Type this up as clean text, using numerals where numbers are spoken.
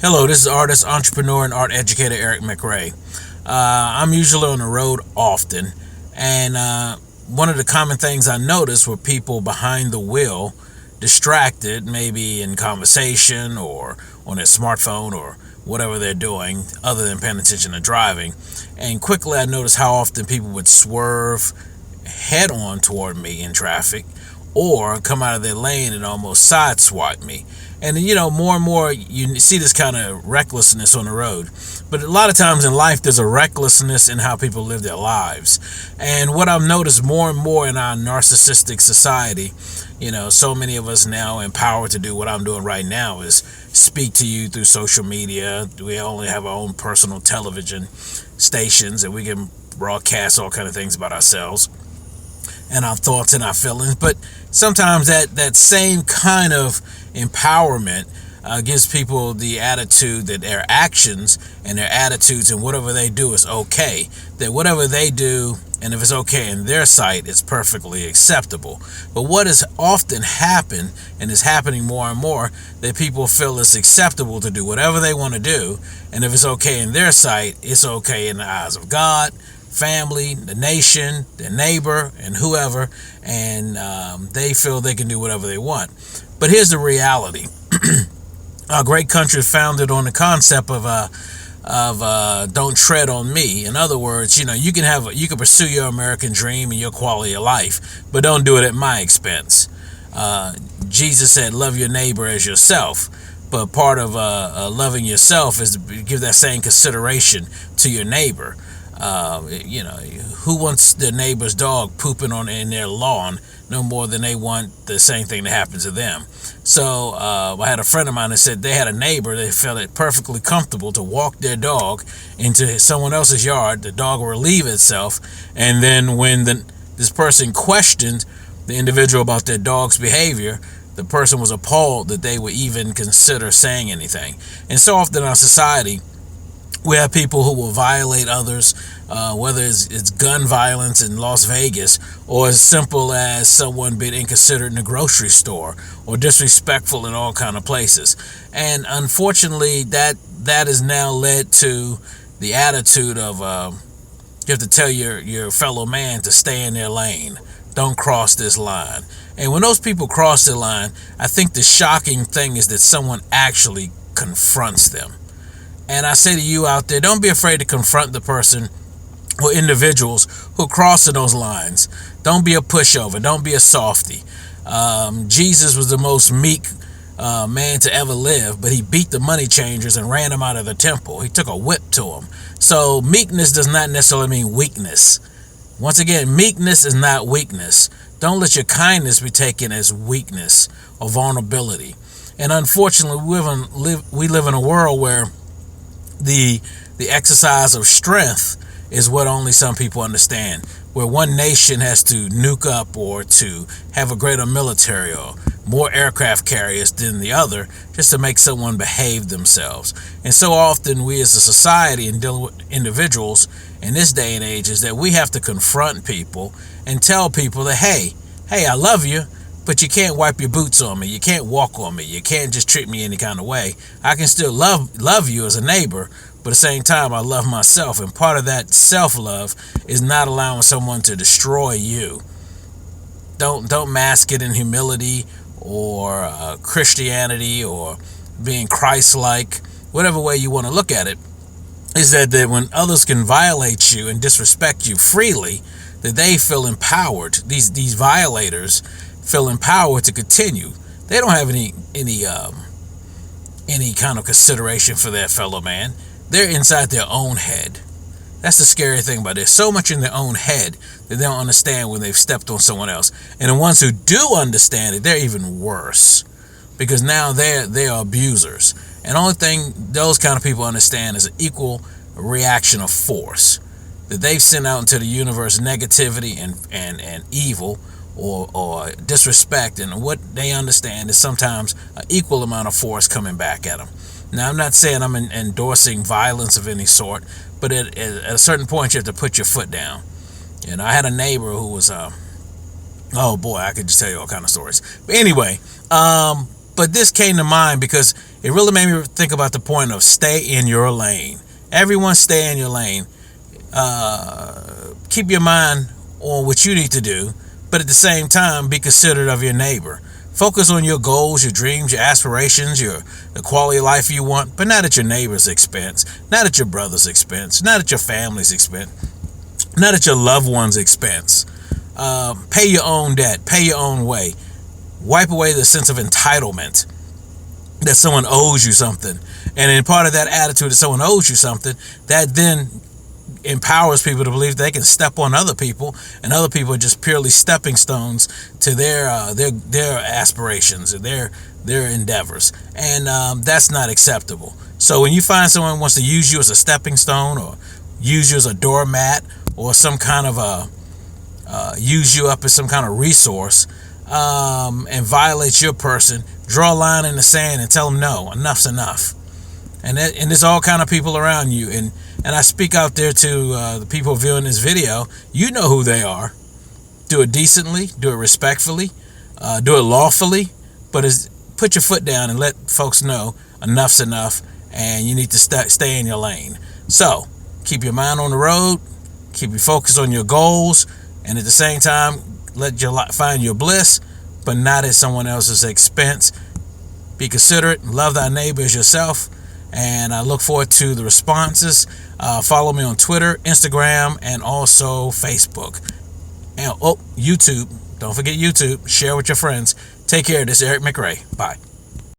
Hello, this is artist, entrepreneur, and art educator Eric McRay. I'm usually on the road often, and one of the common things I noticed were people behind the wheel, distracted, maybe in conversation or on their smartphone or whatever they're doing, other than paying attention to driving. And quickly, I noticed how often people would swerve head on toward me in traffic or come out of their lane and almost sideswipe me. And more and more you see this kind of recklessness on the road. But a lot of times in life, there's a recklessness in how people live their lives. And what I've noticed more and more in our narcissistic society, so many of us now empowered to do what I'm doing right now is speak to you through social media. We only have our own personal television stations, and we can broadcast all kind of things about ourselves and our thoughts and our feelings. But sometimes that same kind of empowerment gives people the attitude that their actions and their attitudes and whatever they do is okay. That whatever they do, and if it's okay in their sight, it's perfectly acceptable. But what has often happened, and is happening more and more, that people feel it's acceptable to do whatever they want to do, and if it's okay in their sight, it's okay in the eyes of God, family, the nation, their neighbor, and whoever, and they feel they can do whatever they want. But here's the reality. Our great country is founded on the concept of don't tread on me. In other words, you can pursue your American dream and your quality of life, but don't do it at my expense. Jesus said, "Love your neighbor as yourself." But part of loving yourself is to give that same consideration to your neighbor. Who wants their neighbor's dog pooping in their lawn no more than they want the same thing to happen to them? So I had a friend of mine that said they had a neighbor that felt it perfectly comfortable to walk their dog into someone else's yard. The dog will relieve itself, and then when this person questioned the individual about their dog's behavior, the person was appalled that they would even consider saying anything. And so often in our society, we have people who will violate others, whether it's gun violence in Las Vegas or as simple as someone being inconsiderate in the grocery store or disrespectful in all kind of places. And unfortunately, that has now led to the attitude of you have to tell your fellow man to stay in their lane. Don't cross this line. And when those people cross the line, I think the shocking thing is that someone actually confronts them. And I say to you out there, don't be afraid to confront the person or individuals who are crossing those lines. Don't be a pushover. Don't be a softy. Jesus was the most meek man to ever live, but he beat the money changers and ran them out of the temple. He took a whip to them. So meekness does not necessarily mean weakness. Once again, meekness is not weakness. Don't let your kindness be taken as weakness or vulnerability. And unfortunately, we live in a world where the exercise of strength is what only some people understand, where one nation has to nuke up or to have a greater military or more aircraft carriers than the other just to make someone behave themselves. And so often we as a society and dealing with individuals in this day and age is that we have to confront people and tell people that, hey, I love you, but you can't wipe your boots on me. You can't walk on me. You can't just treat me any kind of way. I can still love you as a neighbor, but at the same time, I love myself. And part of that self-love is not allowing someone to destroy you. Don't mask it in humility or Christianity or being Christ-like. Whatever way you want to look at it, is that when others can violate you and disrespect you freely, that they feel empowered. These violators feel empowered to continue. They don't have any kind of consideration for their fellow man. They're inside their own head. That's the scary thing about it. There's so much in their own head that they don't understand when they've stepped on someone else. And the ones who do understand it, they're even worse, because now they are abusers. And the only thing those kind of people understand is an equal reaction of force that they've sent out into the universe, negativity and evil or disrespect, and what they understand is sometimes an equal amount of force coming back at them. Now, I'm not saying I'm endorsing violence of any sort, but at a certain point you have to put your foot down. I had a neighbor who was oh boy, I could just tell you all kind of stories. But anyway, But this came to mind because it really made me think about the point of stay in your lane. Everyone stay in your lane. Keep your mind on what you need to do, but at the same time, be considerate of your neighbor. Focus on your goals, your dreams, your aspirations, the quality of life you want, but not at your neighbor's expense, not at your brother's expense, not at your family's expense, not at your loved one's expense. Pay your own debt, pay your own way. Wipe away the sense of entitlement that someone owes you something. And in part of that attitude that someone owes you something, that then empowers people to believe they can step on other people, and other people are just purely stepping stones to their aspirations or their endeavors, and that's not acceptable. So when you find someone who wants to use you as a stepping stone, or use you as a doormat, or some kind of use you up as some kind of resource, and violates your person, draw a line in the sand and tell them no, enough's enough. And there's all kind of people around you, and I speak out there to the people viewing this video. You know who they are. Do it decently, do it respectfully, do it lawfully, but put your foot down and let folks know enough's enough, and you need to stay in your lane. So keep your mind on the road, keep your focus on your goals, and at the same time, let your find your bliss, but not at someone else's expense. Be considerate, love thy neighbor as yourself. And I look forward to the responses. Follow me on Twitter, Instagram, and also Facebook. And YouTube. Don't forget YouTube. Share with your friends. Take care. This is Eric McRay. Bye.